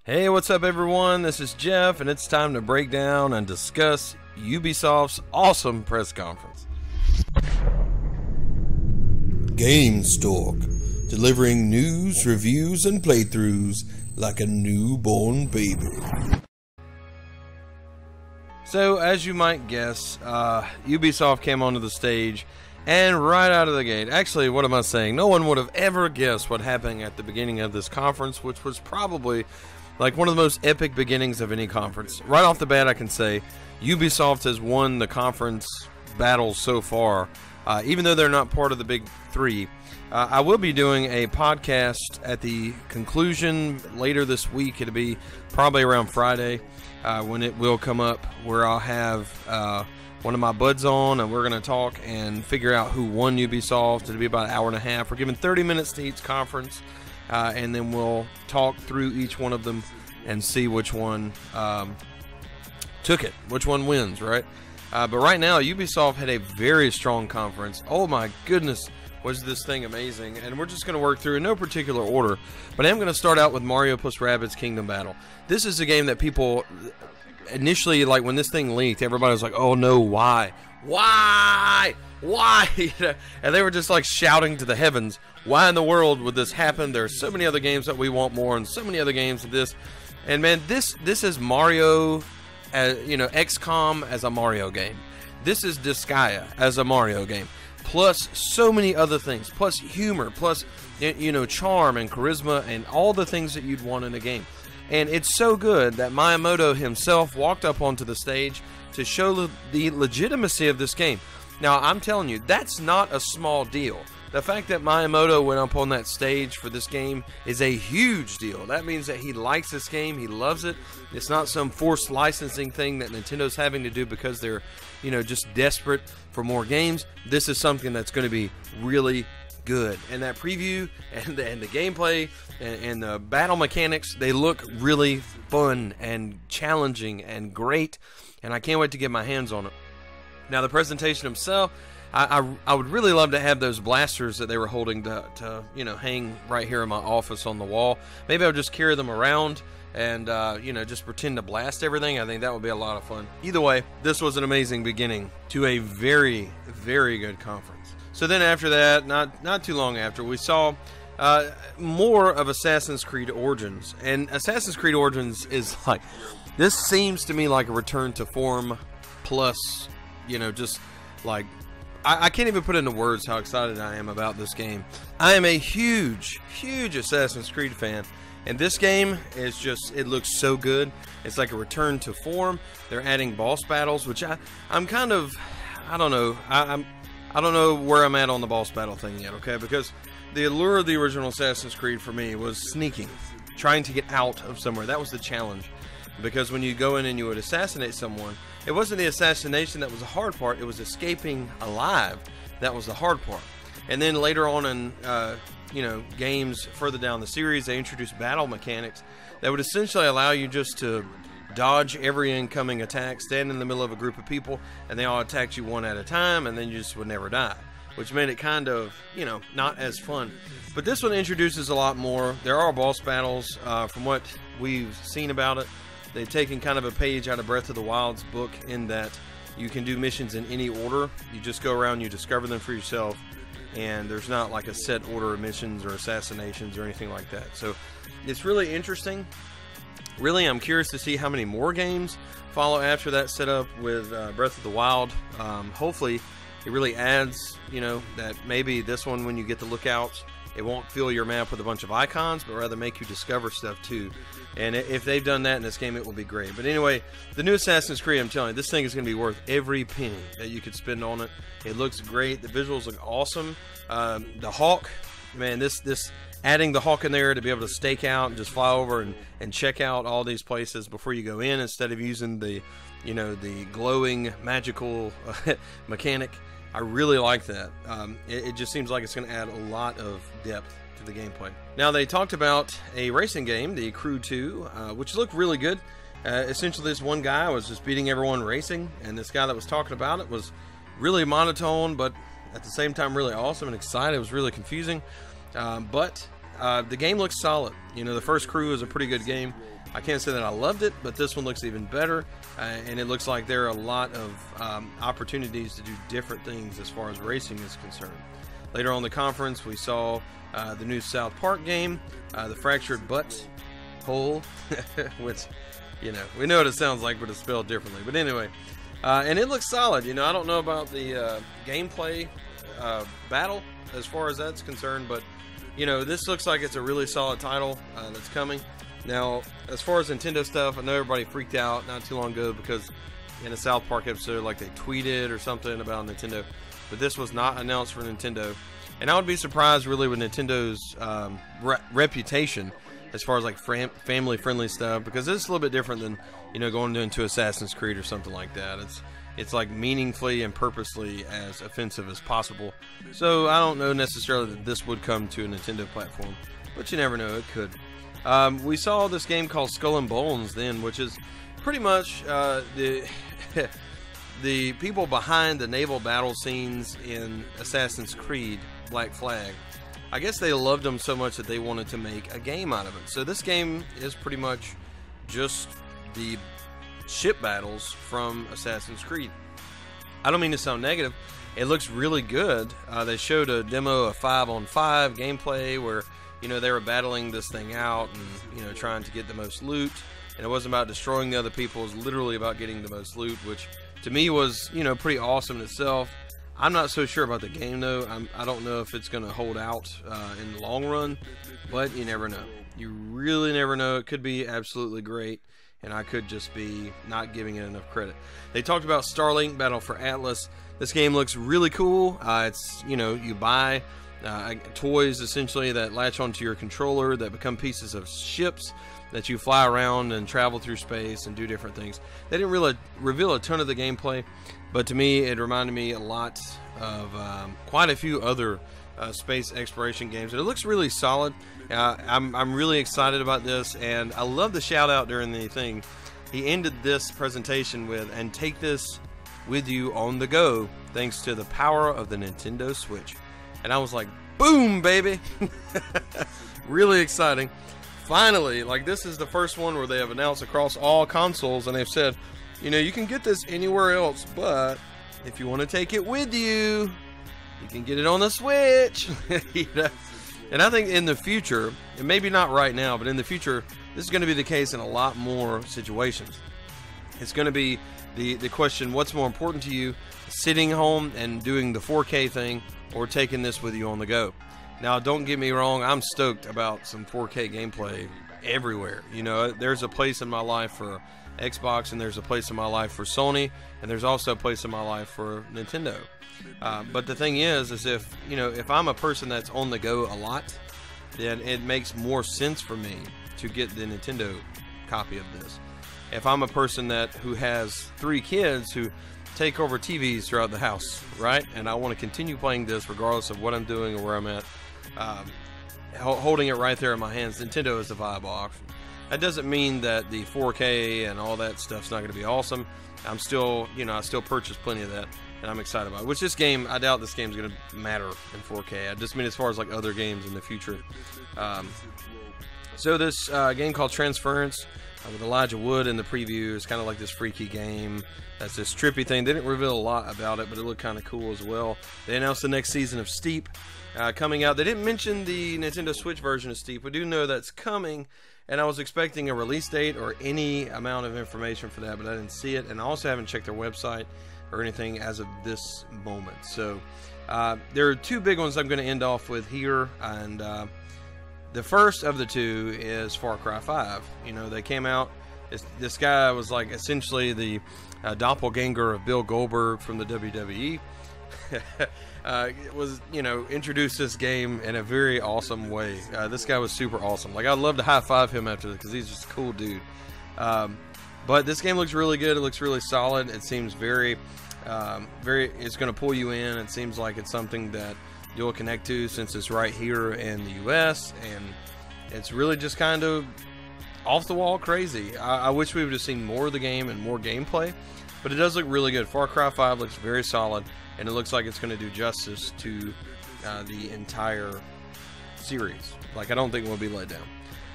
Hey, what's up everyone? This is Jeff, and it's time to break down and discuss Ubisoft's awesome press conference. Gamestork, delivering news, reviews, and playthroughs like a newborn baby. So, as you might guess, Ubisoft came onto the stage, and right out of the gate, actually, what am I saying? No one would have ever guessed what happened at the beginning of this conference, which was probably like one of the most epic beginnings of any conference. Right off the bat, I can say Ubisoft has won the conference battles so far, even though they're not part of the big three. I will be doing a podcast at the conclusion later this week. It'll be probably around Friday when it will come up, where I'll have one of my buds on, and we're going to talk and figure out who won Ubisoft. It'll be about an hour and a half. We're giving 30 minutes to each conference. And then we'll talk through each one of them and see which one took it, which one wins, right? But right now, Ubisoft had a very strong conference. Oh my goodness, was this thing amazing. And we're just going to work through in no particular order. But I am going to start out with Mario plus Rabbids Kingdom Battle. This is a game that people initially, like when this thing leaked, everybody was like, oh no, why? Why? And they were just like shouting to the heavens, why in the world would this happen? There are so many other games that we want more, and so many other games of this. And man, this is Mario, XCOM as a Mario game. This is Disgaea as a Mario game. Plus so many other things, plus humor, plus charm and charisma and all the things that you'd want in a game. And it's so good that Miyamoto himself walked up onto the stage to show the legitimacy of this game. Now, I'm telling you, that's not a small deal. The fact that Miyamoto went up on that stage for this game is a huge deal. That means that he likes this game, he loves it. It's not some forced licensing thing that Nintendo's having to do because they're, just desperate for more games. This is something that's going to be really good. And that preview and the gameplay and the battle mechanics, they look really fun and challenging and great. And I can't wait to get my hands on it. Now, the presentation itself, I would really love to have those blasters that they were holding to hang right here in my office on the wall. Maybe I'll just carry them around and, just pretend to blast everything. I think that would be a lot of fun. Either way, this was an amazing beginning to a very, very good conference. So then after that, not too long after, we saw more of Assassin's Creed Origins. And Assassin's Creed Origins is like, this seems to me like a return to form plus, just like, I can't even put into words how excited I am about this game. I am a huge, huge Assassin's Creed fan. And this game is just, it looks so good. It's like a return to form. They're adding boss battles, which I'm kind of, I don't know. I don't know where I'm at on the boss battle thing yet, okay? Because the allure of the original Assassin's Creed for me was sneaking, trying to get out of somewhere. That was the challenge. Because when you go in and you would assassinate someone, it wasn't the assassination that was the hard part, it was escaping alive that was the hard part. And then later on in games further down the series, they introduced battle mechanics that would essentially allow you just to dodge every incoming attack, stand in the middle of a group of people, and they all attacked you one at a time, and then you just would never die, which made it kind of, not as fun. But this one introduces a lot more. There are boss battles from what we've seen about it. They've taken kind of a page out of Breath of the Wild's book in that you can do missions in any order. You just go around, you discover them for yourself, and there's not like a set order of missions or assassinations or anything like that. So it's really interesting. Really, I'm curious to see how many more games follow after that setup with Breath of the Wild. Hopefully, it really adds, that maybe this one, when you get the lookouts, it won't fill your map with a bunch of icons, but rather make you discover stuff too. And if they've done that in this game, it will be great. But anyway, the new Assassin's Creed, I'm telling you, this thing is going to be worth every penny that you could spend on it. It looks great. The visuals look awesome. The Hawk, man, this adding the Hawk in there to be able to stake out and just fly over and check out all these places before you go in, instead of using the glowing magical mechanic. I really like that. It just seems like it's going to add a lot of depth to the gameplay. Now, they talked about a racing game, the Crew 2, which looked really good. Essentially, this one guy was just beating everyone racing, and this guy that was talking about it was really monotone, but at the same time really awesome and exciting. It was really confusing. But the game looks solid. You know, the first Crew is a pretty good game. I can't say that I loved it, but this one looks even better, and it looks like there are a lot of opportunities to do different things as far as racing is concerned. Later on in the conference, we saw the new South Park game, the Fractured Butt Hole, which, you know, we know what it sounds like, but it's spelled differently. But anyway, and it looks solid. You know, I don't know about the gameplay battle as far as that's concerned, but, you know, this looks like it's a really solid title that's coming. Now, as far as Nintendo stuff, I know everybody freaked out not too long ago because in a South Park episode, like, they tweeted or something about Nintendo, but this was not announced for Nintendo. And I would be surprised, really, with Nintendo's reputation as far as, like, family-friendly stuff, because it's a little bit different than, you know, going into Assassin's Creed or something like that. It's like meaningfully and purposely as offensive as possible. So I don't know necessarily that this would come to a Nintendo platform, but you never know, it could. We saw this game called Skull and Bones then, which is pretty much the the people behind the naval battle scenes in Assassin's Creed Black Flag. I guess they loved them so much that they wanted to make a game out of it. So this game is pretty much just the ship battles from Assassin's Creed. I don't mean to sound negative. It looks really good. They showed a demo of 5-on-5 gameplay where, you know, they were battling this thing out and, you know, trying to get the most loot. And it wasn't about destroying the other people. It was literally about getting the most loot, which to me was, you know, pretty awesome in itself. I'm not so sure about the game, though. I don't know if it's going to hold out in the long run, but you never know. You really never know. It could be absolutely great, and I could just be not giving it enough credit. They talked about Starlink Battle for Atlas. This game looks really cool. It's, you know, you buy toys essentially that latch onto your controller that become pieces of ships that you fly around and travel through space and do different things. They didn't really reveal a ton of the gameplay, but to me it reminded me a lot of quite a few other space exploration games, and it looks really solid. I'm really excited about this, and I love the shout out during the thing. He ended this presentation with, "And take this with you on the go thanks to the power of the Nintendo Switch." And I was like, boom, baby. Really exciting. Finally, like, this is the first one where they have announced across all consoles, and they've said, you know, you can get this anywhere else, but if you want to take it with you, you can get it on the Switch. You know? And I think in the future, and maybe not right now, but in the future, this is going to be the case in a lot more situations. It's going to be the question, what's more important to you, sitting home and doing the 4K thing, or taking this with you on the go? Now, don't get me wrong, I'm stoked about some 4K gameplay everywhere. You know, there's a place in my life for Xbox, and there's a place in my life for Sony, and there's also a place in my life for Nintendo. But the thing is if, you know, if I'm a person that's on the go a lot, then it makes more sense for me to get the Nintendo copy of this. If I'm a person who has 3 kids who take over TVs throughout the house, right? And I want to continue playing this regardless of what I'm doing or where I'm at, holding it right there in my hands, Nintendo is the viable option. That doesn't mean that the 4K and all that stuff's not going to be awesome. I'm still, you know, I still purchase plenty of that, and I'm excited about it. Which this game, I doubt this game's going to matter in 4K. I just mean as far as like other games in the future. So this game called Transference, with Elijah Wood in the preview, is kind of like this freaky game. That's this trippy thing. They didn't reveal a lot about it, but it looked kind of cool as well. They announced the next season of Steep coming out. They didn't mention the Nintendo Switch version of Steep. We do know that's coming, and I was expecting a release date or any amount of information for that, but I didn't see it, and I also haven't checked their website or anything as of this moment. So there are 2 big ones I'm going to end off with here, and the first of the 2 is Far Cry 5. You know, they came out. This guy was like essentially the doppelganger of Bill Goldberg from the WWE. Was, you know, introduced this game in a very awesome way. This guy was super awesome. Like, I'd love to high five him after this because he's just a cool dude. But this game looks really good. It looks really solid. It seems very, it's going to pull you in. It seems like it's something that you'll connect to since it's right here in the US, and it's really just kind of off the wall crazy. I wish we would have seen more of the game and more gameplay, but it does look really good. Far Cry 5 looks very solid, and it looks like it's going to do justice to the entire series. Like, I don't think we'll be let down.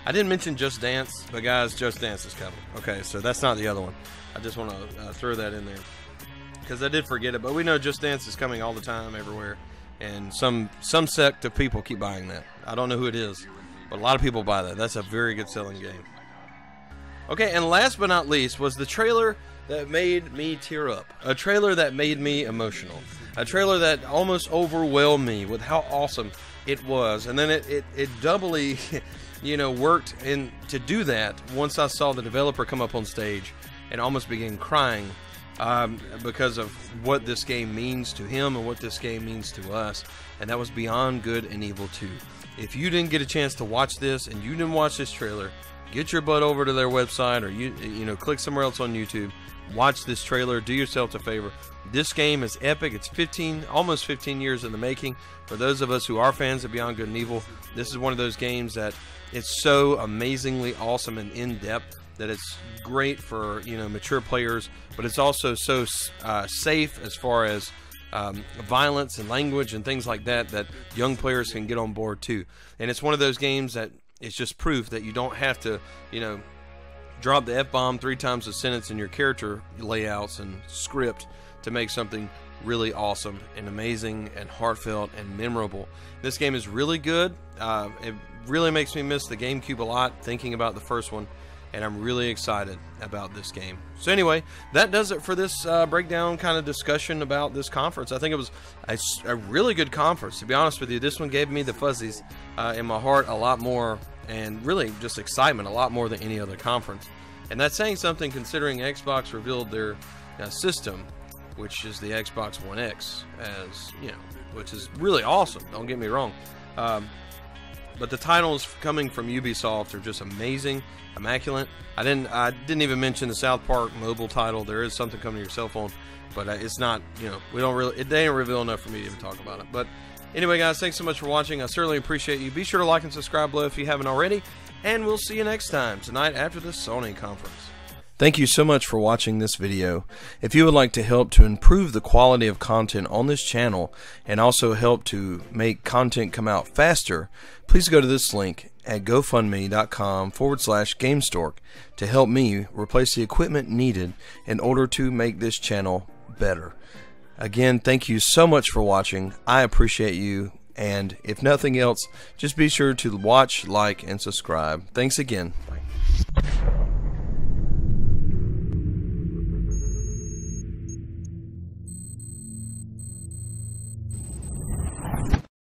I didn't mention Just Dance, but guys, Just Dance is coming. Okay, so that's not the other one. I just want to throw that in there because I did forget it. But we know Just Dance is coming all the time, everywhere, and some sect of people keep buying that. I don't know who it is, but a lot of people buy that. That's a very good selling game. Okay, and last but not least was the trailer that made me tear up. A trailer that made me emotional. A trailer that almost overwhelmed me with how awesome it was. And then it doubly, you know, worked in to do that once I saw the developer come up on stage and almost begin crying because of what this game means to him and what this game means to us. And that was Beyond Good and Evil 2. If you didn't get a chance to watch this and you didn't watch this trailer, get your butt over to their website, or you know, click somewhere else on YouTube. Watch this trailer. Do yourself a favor. This game is epic. It's almost 15 years in the making. For those of us who are fans of Beyond Good and Evil, this is one of those games that it's so amazingly awesome and in-depth that it's great for, you know, mature players, but it's also so safe as far as violence and language and things like that, that young players can get on board too. And it's one of those games that it's just proof that you don't have to, you know, drop the F-bomb 3 times a sentence in your character layouts and script to make something really awesome and amazing and heartfelt and memorable. This game is really good. It really makes me miss the GameCube a lot, thinking about the first one, and I'm really excited about this game. So anyway, that does it for this breakdown kind of discussion about this conference. I think it was a really good conference, to be honest with you. This one gave me the fuzzies in my heart a lot more, and really just excitement a lot more than any other conference. And that's saying something, considering Xbox revealed their system, which is the Xbox One X, as you know, which is really awesome, don't get me wrong. But the titles coming from Ubisoft are just amazing, immaculate. I didn't even mention the South Park mobile title. There is something coming to your cell phone, but it's not, you know, they didn't reveal enough for me to even talk about it. But anyway, guys, thanks so much for watching. I certainly appreciate you. Be sure to like and subscribe below if you haven't already, and we'll see you next time, tonight after the Sony conference. Thank you so much for watching this video. If you would like to help to improve the quality of content on this channel and also help to make content come out faster, please go to this link at gofundme.com/Gamestork to help me replace the equipment needed in order to make this channel better. Again, thank you so much for watching. I appreciate you, and if nothing else, just be sure to watch, like, and subscribe. Thanks again. Bye.